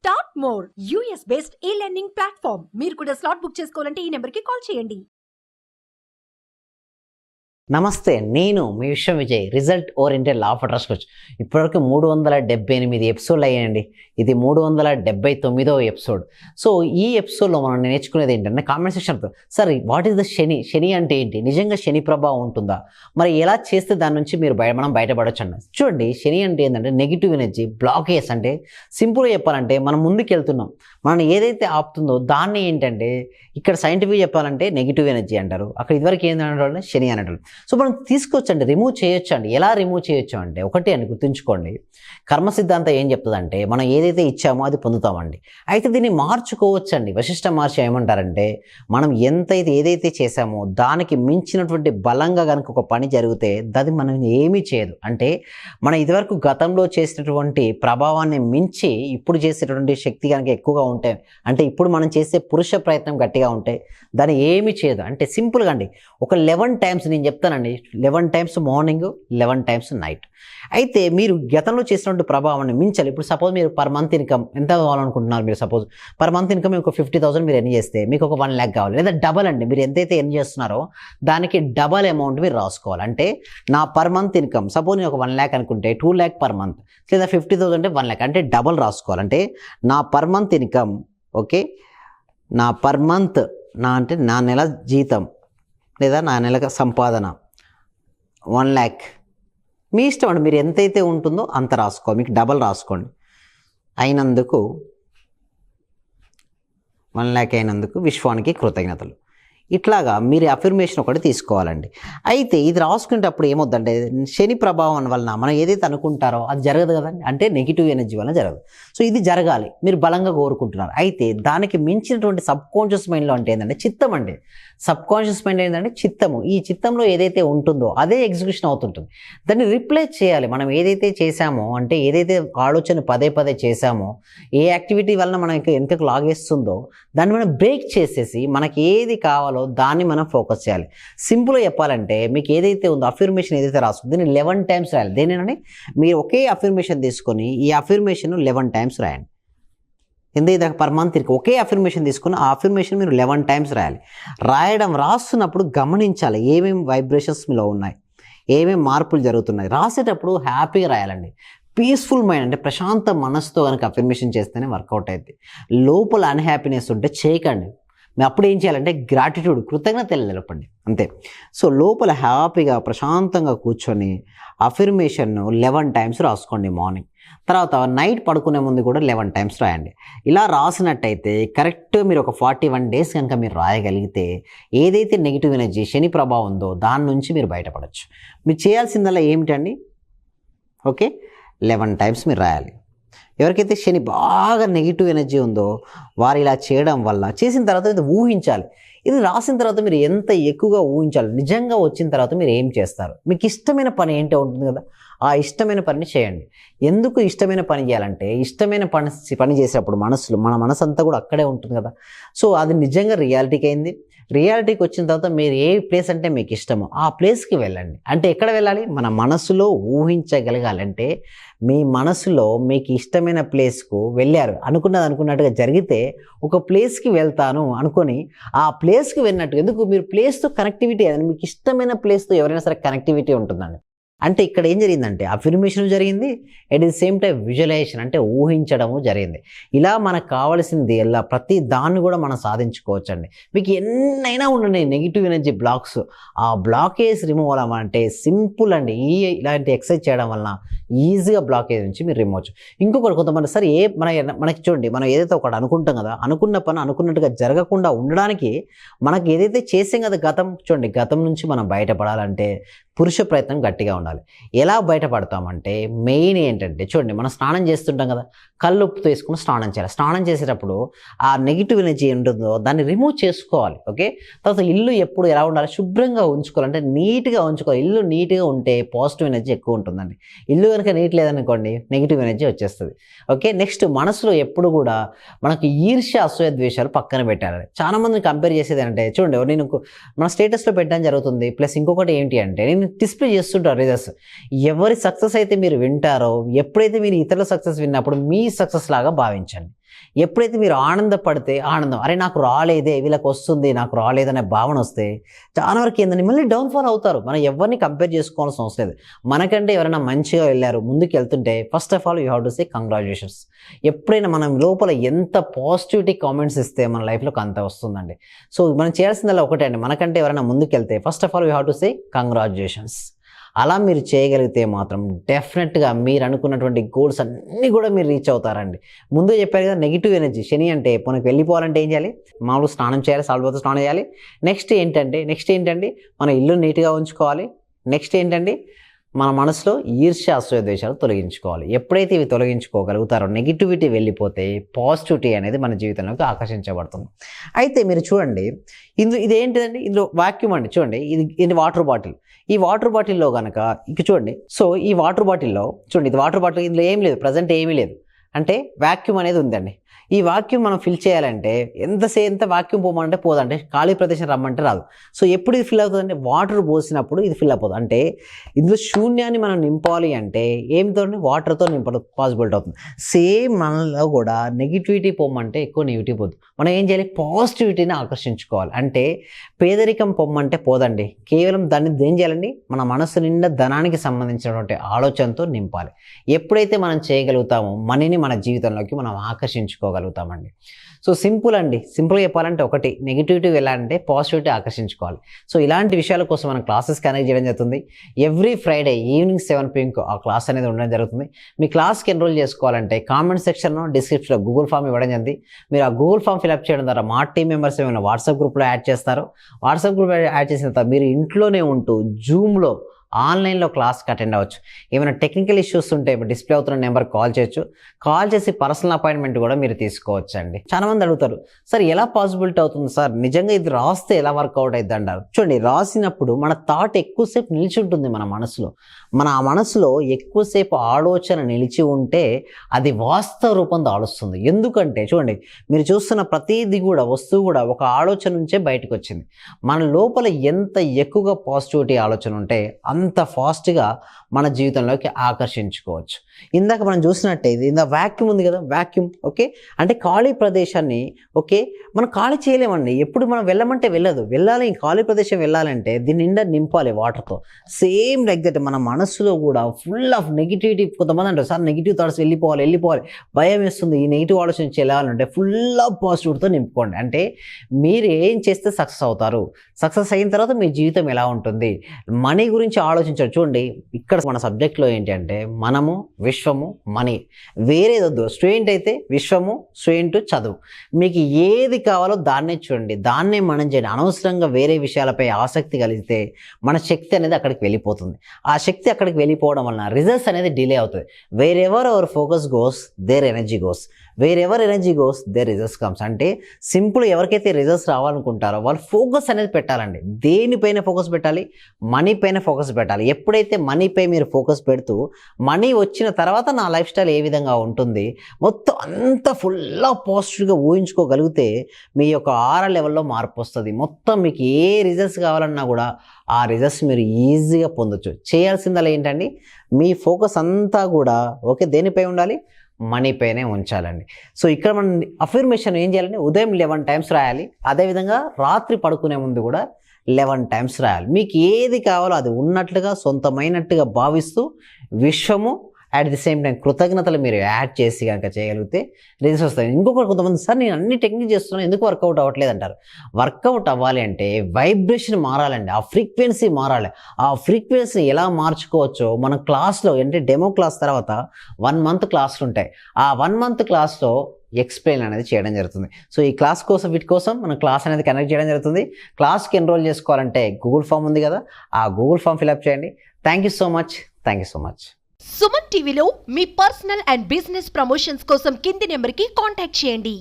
Start more US based ఈ learning platform. మీరు కూడా స్లాట్ బుక్ చేసుకోవాలంటే ఈ నెంబర్కి కాల్ చేయండి. నమస్తే, నేను మీ విశ్వం Vijay, result oriented law of attraction coach. ఇప్పటివరకు 378 ఎపిసోడ్లు అయ్యాయండి. ఇది 379వ ఎపిసోడ్. సో ఈ ఎపిసోడ్లో మనం నేర్చుకునేది ఏంటంటే కామెంట్ సెక్షన్తో sir what is the Shani, Shani అంటే ఏంటి, నిజంగా శని ప్రభావం ఉంటుందా, మరి ఎలా చేస్తే దాని నుంచి మనం బయటపడవచ్చు అన్న. చూడండి, శని అంటే ఏంటంటే నెగిటివ్ ఎనర్జీ, బ్లాకేజ్. అంటే సింపుల్గా చెప్పాలంటే మనం ముందుకు వెళ్తున్నాం, మనం ఏదైతే ఆపుతుందో దాన్ని ఏంటంటే ఇక్కడ సైంటిఫిక్గా చెప్పాలంటే నెగిటివ్ ఎనర్జీ అంటారు, అక్కడ ఇదివరకు ఏంటంటే శని అంటారు. సో మనం తీసుకొచ్చండి, రిమూవ్ చేయొచ్చండి. ఎలా రిమూవ్ చేయొచ్చు అంటే ఒకటి అని గుర్తుంచుకోండి, కర్మ సిద్ధాంతం ఏం చెప్తుందంటే మనం ఏదైతే ఇచ్చామో అది పొందుతామండి. అయితే దీన్ని మార్చుకోవచ్చండి. వశిష్ఠ మహర్షి ఏమంటారంటే మనం ఏదైతే చేశామో దానికి మించినటువంటి బలంగా కనుక ఒక పని జరిగితే అది మనం ఏమీ చేయదు. అంటే మనం ఇదివరకు గతంలో చేసినటువంటి ప్రభావాన్ని మించి ఇప్పుడు చేసేటువంటి శక్తి కనుక ఎక్కువగా ఉంటే, అంటే ఇప్పుడు మనం చేసే పురుష ప్రయత్నం గట్టిగా ఉంటే దాన్ని ఏమీ చేయదు. అంటే సింపుల్గా అండి, ఒక 11 టైమ్స్ నేను చెప్తానండి, 11 టైమ్స్ మార్నింగ్, 11 టైమ్స్ నైట్. అయితే మీరు గతంలో చేసినటువంటి ప్రభావాన్ని మించాలి. ఇప్పుడు సపోజ్ మీరు పర్ మంత్ ఇన్కమ్ ఎంత కావాలనుకుంటున్నారు, మీరు సపోజ్ పర్ మంత్ ఇన్కమ్ ఒక 50,000 మీరు ఎర్న్ చేస్తే మీకు ఒక 1 lakh కావాలి, లేదా డబల్ అండి. మీరు ఎంతైతే ఎర్న్ చేస్తున్నారో దానికి డబల్ అమౌంట్ మీరు రాసుకోవాలి. అంటే నా పర్ మంత్ ఇన్కమ్ సపోజ్ నేను ఒక 1 lakh అనుకుంటే 2 lakh పర్ మంత్, లేదా 50,000 అంటే 1 lakh, అంటే డబల్ రాసుకోవాలి. అంటే నా పర్ మంత్ ఇన్కమ్, ఓకే, నా పర్ మంత్ నా నెల జీతం లేదా నా నెల సంపాదన 1 lakh. మీ ఇష్టం అండి, మీరు ఎంతైతే ఉంటుందో అంత రాసుకోవాలి, మీకు డబల్ రాసుకోండి. అయినందుకు 1 lakh అయినందుకు విశ్వానికి కృతజ్ఞతలు. ఇట్లాగా మీరు అఫర్మేషన్ ఒకటి తీసుకోవాలండి. అయితే ఇది రాసుకునేటప్పుడు ఏమొద్దంటే శని ప్రభావం వలన మనం ఏదైతే అనుకుంటారో అది జరగదు కదండి, అంటే నెగిటివ్ ఎనర్జీ వలన జరగదు. సో ఇది జరగాలి, మీరు బలంగా కోరుకుంటున్నారు. అయితే దానికి మించినటువంటి సబ్ కాన్షియస్ మైండ్లో అంటే ఏంటంటే చిత్తం అండి. సబ్ కాన్షియస్ మైండ్ ఏంటంటే చిత్తము. ఈ చిత్తంలో ఏదైతే ఉంటుందో అదే ఎగ్జిక్యూషన్ అవుతుంటుంది. దాన్ని రిప్లేస్ చేయాలి. మనం ఏదైతే చేశామో, అంటే ఏదైతే ఆలోచన పదే పదే చేశామో, ఏ యాక్టివిటీ వలన మనం వెనుకకు లాగేస్తుందో దాన్ని మనం బ్రేక్ చేసేసి మనకి ఏది కావాలో దాన్ని మనం ఫోకస్ చేయాలి. సింపుల్గా చెప్పాలంటే మీకు ఏదైతే ఉందో అఫర్మేషన్ ఏదైతే రాస్తుందో దీన్ని 11 టైమ్స్ రాయాలి. దేనినని మీరు ఒకే అఫర్మేషన్ తీసుకొని ఈ అఫర్మేషన్ 11 టైమ్స్ రాయండి. ఎందుకంటే పర్ మంత్ ఒకే అఫర్మేషన్ తీసుకుని ఆ అఫర్మేషన్ మీరు 11 టైమ్స్ రాయాలి. రాస్తున్నప్పుడు గమనించాలి ఏమేమి వైబ్రేషన్స్ మీలో ఉన్నాయి, ఏమేమి మార్పులు జరుగుతున్నాయి. రాసేటప్పుడు హ్యాపీగా రాయాలండి. పీస్ఫుల్ మైండ్, అంటే ప్రశాంత మనసుతో కనుక అఫర్మేషన్ చేస్తేనే వర్కౌట్ అవుతుంది. లోపల అన్హ్యాపీనెస్ ఉంటే చేయకండి. మీరు అప్పుడు ఏం చేయాలంటే గ్రాటిట్యూడ్, కృతజ్ఞతలు తెలపండి, అంతే. సో లోపల హ్యాపీగా ప్రశాంతంగా కూర్చొని అఫర్మేషన్ 11 టైమ్స్ రాసుకోండి మార్నింగ్. తర్వాత నైట్ పడుకునే ముందు కూడా 11 టైమ్స్ రాయండి. ఇలా రాసినట్టయితే కరెక్ట్ మీరు ఒక 41 days కనుక మీరు రాయగలిగితే ఏదైతే నెగిటివ్ ఎనర్జీ శని ప్రభావం ఉందో దాని నుంచి మీరు బయటపడవచ్చు. మీరు చేయాల్సిందల్లా ఏమిటండి, ఓకే, 11 టైమ్స్ మీరు రాయాలి. ఎవరికైతే శని బాగా నెగిటివ్ ఎనర్జీ ఉందో వారు ఇలా చేయడం వల్ల చేసిన తర్వాత ఇది ఊహించాలి. ఇది రాసిన తర్వాత మీరు ఎంత ఎక్కువగా ఊహించాలి. నిజంగా వచ్చిన తర్వాత మీరు ఏం చేస్తారు, మీకు ఇష్టమైన పని ఏంటో ఉంటుంది కదా, ఆ ఇష్టమైన పనిని చేయండి. ఎందుకు ఇష్టమైన పని చేయాలంటే ఇష్టమైన పని చేసేటప్పుడు మన మనసు అంతా కూడా అక్కడే ఉంటుంది కదా. సో అది నిజంగా రియాలిటీకి అయింది. రియాలిటీకి వచ్చిన తర్వాత మీరు ఏ ప్లేస్ అంటే మీకు ఇష్టమో ఆ ప్లేస్కి వెళ్ళండి. అంటే ఎక్కడ వెళ్ళాలి, మన మనసులో ఊహించగలగాలంటే మీ మనసులో మీకు ఇష్టమైన ప్లేస్కు వెళ్ళారు, అనుకున్నట్టుగా జరిగితే ఒక ప్లేస్కి వెళ్తాను అనుకొని ఆ ప్లేస్కి వెళ్ళినట్టు, ఎందుకు మీరు ప్లేస్తో కనెక్టివిటీ, మీకు ఇష్టమైన ప్లేస్తో ఎవరైనా సరే కనెక్టివిటీ ఉంటుందండి. అంటే ఇక్కడ ఏం జరిగిందంటే అఫర్మేషన్ జరిగింది, at the same time visualisation అంటే ఊహించడము జరిగింది. ఇలా మనకు కావాల్సింది ఎలా ప్రతి దాన్ని కూడా మనం సాధించుకోవచ్చండి. మీకు ఎన్నైనా ఉండండి నెగిటివ్ ఎనర్జీ బ్లాక్స్, ఆ బ్లాకేజ్ రిమూవ్ అవ్వాలంటే సింపుల్ అండి. ఇలాంటి ఎక్సర్సైజ్ చేయడం వలన ఈజీగా బ్లాకేజ్ నుంచి మీరు రిమూవ్ అవ్వచ్చు. ఇంకొకటి కొంతమంది సరే మనకి చూడండి, మనం ఏదైతే ఒకటి అనుకుంటాం కదా, అనుకున్న పని అనుకున్నట్టుగా జరగకుండా ఉండడానికి మనకి ఏదైతే చేసాం కదా గతం, చూడండి గతం నుంచి మనం బయటపడాలంటే పురుష ప్రయత్నం గట్టిగా ఉండాలి. ఎలా బయటపడతామంటే మెయిన్ ఏంటంటే చూడండి, మనం స్నానం చేస్తుంటాం కదా, కళ్ళు ఉప్పుతో వేసుకుని స్నానం చేయాలి. స్నానం చేసేటప్పుడు ఆ నెగిటివ్ ఎనర్జీ ఉంటుందో దాన్ని రిమూవ్ చేసుకోవాలి, ఓకే. తర్వాత ఇల్లు ఎప్పుడు ఎలా ఉండాలి, శుభ్రంగా ఉంచుకోవాలి, అంటే నీట్గా ఉంచుకోవాలి. ఇల్లు నీట్గా ఉంటే పాజిటివ్ ఎనర్జీ ఎక్కువ ఉంటుందండి. ఇల్లు కనుక నీట్ లేదనుకోండి నెగిటివ్ ఎనర్జీ వచ్చేస్తుంది, ఓకే. నెక్స్ట్ మనసులో ఎప్పుడు కూడా మనకు ఈర్ష్య అసూయ ద్వేషాలు పక్కన పెట్టాలి. చాలా మందిని కంపేర్ చేసేది అంటే చూడండి, నేను మన స్టేటస్లో పెట్టడం జరుగుతుంది. ప్లస్ ఇంకొకటి ఏంటి అంటే నేను డిస్ప్లే చేస్తుంటాను సక్సెస్. ఎవరి సక్సెస్ అయితే మీరు వింటారో, ఎప్పుడైతే మీరు ఇతరుల సక్సెస్ విన్నప్పుడు మీ సక్సెస్ లాగా భావించండి. ఎప్పుడైతే మీరు ఆనందపడితే ఆనందం, అరే నాకు రాలేదే, వీళ్ళకి వస్తుంది నాకు రాలేదనే భావన వస్తే చాలా వరకు ఏంటంటే మళ్ళీ డౌన్ఫాల్ అవుతారు. మనం ఎవరిని కంపేర్ చేసుకోవాల్సిన అవసరం లేదు. మనకంటే ఎవరైనా మంచిగా వెళ్ళారు, ముందుకు వెళ్తుంటే first of all you have to say congratulations. ఎప్పుడైనా మనం లోపల ఎంత పాజిటివిటీ కామెంట్స్ ఇస్తే మన లైఫ్లోకి అంత వస్తుందండి. సో మనం చేయాల్సిందల్లా ఒకటే అండి, మనకంటే ఎవరైనా ముందుకు వెళ్తే first of all you have to say congratulations. అలా మీరు చేయగలిగితే మాత్రం డెఫినెట్గా మీరు అనుకున్నటువంటి గోల్స్ అన్నీ కూడా మీరు రీచ్ అవుతారండి. ముందు చెప్పారు కదా, నెగిటివ్ ఎనర్జీ శని అంటే మనకు వెళ్ళిపోవాలంటే ఏం చేయాలి, మామూలు స్నానం చేయాలి, సాల్వతో స్నానం చేయాలి. నెక్స్ట్ ఏంటండి మన ఇల్లు నీట్గా ఉంచుకోవాలి. నెక్స్ట్ ఏంటండి మన మనసులో ఈర్ష్య అసూయ ద్వేషాలు తొలగించుకోవాలి. ఎప్పుడైతే ఇవి తొలగించుకోగలుగుతారో నెగిటివిటీ వెళ్ళిపోతే పాజిటివిటీ అనేది మన జీవితంలోకి ఆకర్షించబడుతుంది. అయితే మీరు చూడండి, ఇదేంటిదండి, ఇందులో వాక్యూమ్ అండి. చూడండి, ఇది వాటర్ బాటిల్. ఈ వాటర్ బాటిల్లో కనుక ఇక చూడండి, సో ఈ వాటర్ బాటిల్లో చూడండి, ఇది వాటర్ బాటిల్, ఇందులో ఏం లేదు, ప్రజెంట్ ఏమీ లేదు, అంటే వాక్యూమ్ అనేది ఉందండి. ఈ వాక్యూమ్ మనం ఫిల్ చేయాలంటే ఎంత వాక్యూమ్ పోమంటే పోదంటే, ఖాళీ ప్రదేశం రమ్మంటే రాదు. సో ఎప్పుడు ఇది ఫిల్ అవుతుందంటే వాటర్ పోసినప్పుడు ఇది ఫిల్ అయిపోతుంది. అంటే ఇందులో శూన్యాన్ని మనం నింపాలి అంటే ఏమితో, వాటర్తో నింపడం పాసిబిలిటీ అవుతుంది. సేమ్ మనలో కూడా నెగిటివిటీ పొమ్మంటే ఎక్కువ నెగిటివ్ పోదు. మనం ఏం చేయాలి, పాజిటివిటీని ఆకర్షించుకోవాలి. అంటే పేదరికం పొమ్మంటే పోదండి, కేవలం దాన్ని ఏం చేయాలండి, మన మనసు నిండా ధనానికి సంబంధించినటువంటి ఆలోచనతో నింపాలి. ఎప్పుడైతే మనం చేయగలుగుతామో మనీని మన జీవితంలోకి మనం ఆకర్షించుకోగలుగుతామండి. సో సింపుల్ అండి, సింపుల్గా చెప్పాలంటే ఒకటి, నెగిటివిటీ వెళ్ళాలంటే పాజిటివిటీ ఆకర్షించుకోవాలి. సో ఇలాంటి విషయాల కోసం మనం క్లాసెస్ కనెక్ట్ చేయడం జరుగుతుంది. ఎవ్రీ ఫ్రైడే ఈవినింగ్ 7 PM ఆ క్లాస్ అనేది ఉండడం జరుగుతుంది. మీ క్లాస్కి ఎన్రోల్ చేసుకోవాలంటే కామెంట్ సెక్షన్లో డిస్క్రిప్షన్లో గూగుల్ ఫామ్ ఇవ్వడం జరిగింది. మీరు ఆ గూగుల్ ఫామ్ ఫిల్అప్ చేయడం ద్వారా మా టీం మెంబర్స్ ఏమైనా వాట్సాప్ గ్రూప్లో యాడ్ చేస్తారు. వాట్సాప్ గ్రూప్ యాడ్ చేసిన తర్వాత మీరు ఇంట్లోనే ఉంటూ జూమ్లో ఆన్లైన్లో క్లాస్కి అటెండ్ అవ్వచ్చు. ఏమైనా టెక్నికల్ ఇష్యూస్ ఉంటే డిస్ప్లే అవుతున్న నెంబర్కి కాల్ చేయొచ్చు. కాల్ చేసి పర్సనల్ అపాయింట్మెంట్ కూడా మీరు తీసుకోవచ్చు అండి. చాలామంది అడుగుతారు, సార్ ఎలా పాసిబిలిటీ అవుతుంది సార్, నిజంగా ఇది రాస్తే ఎలా వర్కౌట్ అవుతుంది అంటారు. చూడండి, రాసినప్పుడు మన థాట్ ఎక్కువసేపు నిలిచి ఉంటుంది మన మనసులో. మన ఆ మనసులో ఎక్కువసేపు ఆలోచన నిలిచి ఉంటే అది వాస్తవ రూపం దాలుస్తుంది. ఎందుకంటే చూడండి, మీరు చూస్తున్న ప్రతిదీ కూడా వస్తువు కూడా ఒక ఆలోచన నుంచే బయటకు వచ్చింది. మన లోపల ఎంత ఎక్కువగా పాజిటివిటీ ఆలోచన ఉంటే అంత ఫాస్ట్గా మన జీవితంలోకి ఆకర్షించుకోవచ్చు. ఇందాక మనం చూసినట్టే ఇది వాక్యూమ్ ఉంది కదా, వాక్యూమ్ ఓకే, అంటే ఖాళీ ప్రదేశాన్ని ఓకే మనం ఖాళీ చేయలేమండి. ఎప్పుడు మనం వెళ్ళమంటే వెళ్ళాలి. ఖాళీ ప్రదేశం వెళ్ళాలంటే దీన్ని నిండా నింపాలి వాటర్తో. సేమ్ లైక్ దట్ మన మనసులో కూడా ఫుల్ ఆఫ్ నెగిటివిటీ. కొంతమంది అంటారు, సార్ నెగిటివ్ థాట్స్ వెళ్ళిపోవాలి, భయం వేస్తుంది, ఈ నెగిటివ్ ఆలోచన వెళ్ళాలంటే ఫుల్ ఆఫ్ పాజిటివిటీతో నింపుకోండి. అంటే మీరు ఏం చేస్తే సక్సెస్ అవుతారు, సక్సెస్ అయిన తర్వాత మీ జీవితం ఎలా ఉంటుంది, మనీ గురించి ఆలోచించారు. చూడండి, ఇక్కడ మన సబ్జెక్ట్లో ఏంటంటే మనము, విశ్వము, మనీ, వేరేదొద్దు. స్టూడెంట్ అయితే విశ్వము, స్టూడెంట్ చదువు, మీకు ఏది కావాలో దాన్నే చూడండి, దాన్నే మనం చేయండి. అనవసరంగా వేరే విషయాలపై ఆసక్తి కలిగితే మన శక్తి అనేది అక్కడికి వెళ్ళిపోతుంది. ఆ శక్తి అక్కడికి వెళ్ళిపోవడం వలన రిజల్ట్స్ అనేది డిలే అవుతుంది. Wherever our focus goes there energy goes, wherever energy goes there results comes. అంటే సింపుల్, ఎవరికైతే రిజల్ట్స్ రావాలనుకుంటారో వాళ్ళు ఫోకస్ అనేది పెట్టాలండి. దేనిపైన ఫోకస్ పెట్టాలి, మనీ పైన ఫోకస్ పెట్టాలి. ఎప్పుడైతే మనీపై మీరు ఫోకస్ పెడుతూ మనీ వచ్చిన తర్వాత నా లైఫ్ స్టైల్ ఏ విధంగా ఉంటుంది మొత్తం అంతా ఫుల్ ఆఫ్ పాజిటివ్గా ఊహించుకోగలిగితే మీ యొక్క ఆరా లెవెల్లో మార్పు వస్తుంది. మొత్తం మీకు ఏ రిజల్ట్స్ కావాలన్నా కూడా ఆ రిజల్ట్స్ మీరు ఈజీగా పొందొచ్చు. చేయాల్సిందల్లా ఏంటండి, మీ ఫోకస్ అంతా కూడా ఓకే దేనిపై ఉండాలి, మనీ పైనే ఉంచాలండి. సో ఇక్కడ మనం అఫర్మేషన్ ఏం చేయాలంటే ఉదయం 11 times రాయాలి. అదేవిధంగా రాత్రి పడుకునే ముందు కూడా 11 times రాయాలి. మీకు ఏది కావాలో అది ఉన్నట్లుగా సొంతమైనట్టుగా భావిస్తూ విశ్వము అట్ ది సేమ్ టైం కృతజ్ఞతలు మీరు యాడ్ చేసి కనుక చేయగలిగితే రిజల్ట్స్ వస్తాయి. ఇంకొకటి కొంతమంది, సార్ నేను అన్ని టెక్నిక్ చేస్తున్నాను ఎందుకు వర్కౌట్ అవ్వట్లేదు అంటారు. వర్కౌట్ అవ్వాలి అంటే వైబ్రేషన్ మారాలండి, ఆ ఫ్రీక్వెన్సీ మారాలి. ఆ ఫ్రీక్వెన్సీ ఎలా మార్చుకోవచ్చో మన క్లాస్లో, అంటే డెమో క్లాస్ తర్వాత 1 month క్లాసులు ఉంటాయి. ఆ 1 month క్లాస్లో ఎక్స్ప్లెయిన్ అనేది చేయడం జరుగుతుంది. సో ఈ క్లాస్ కోసం వీటి కోసం మనం క్లాస్ అనేది కనెక్ట్ చేయడం జరుగుతుంది. క్లాస్కి ఎన్రోల్ చేసుకోవాలంటే గూగుల్ ఫామ్ ఉంది కదా, ఆ గూగుల్ ఫామ్ ఫిల్అప్ చేయండి. Thank you so much. Suman టీవీలో మీ పర్సనల్ అండ్ బిజినెస్ ప్రమోషన్స్ కోసం కింది నెంబర్కి కాంటాక్ట్ చేయండి.